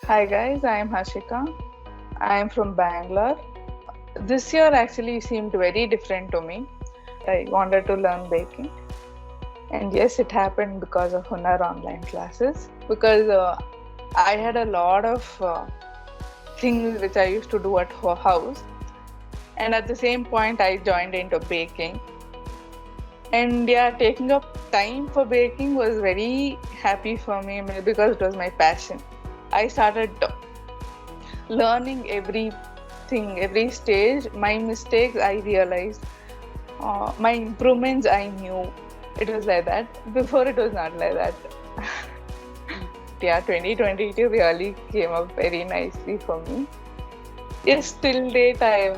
Hi guys, I am Hrishika. I am from Bangalore. This year actually seemed very different to me. I wanted to learn baking, and yes, it happened because of Hunar online classes. Because I had a lot of things which I used to do at house, and at the same point, I joined into baking. And yeah, taking up time for baking was very happy for me because it was my passion. I started learning everything, every stage. My mistakes I realized, my improvements I knew. It was like that. Before it was not like that. Yeah, 2022 really came up very nicely for me. Yes, till date I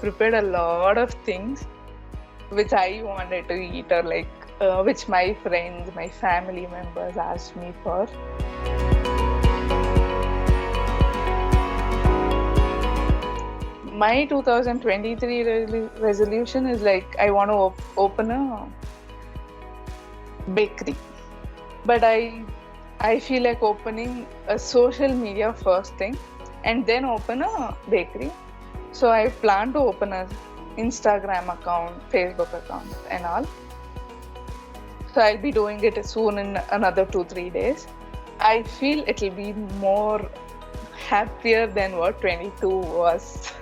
prepared a lot of things which I wanted to eat or which my friends, my family members asked me for. My 2023 resolution is like I want to open a bakery, but I feel like opening a social media first thing and then open a bakery. So I plan to open a Instagram account, Facebook account, and all. So I'll be doing it soon in another 2-3 days. I feel it'll be more happier than what 22 was.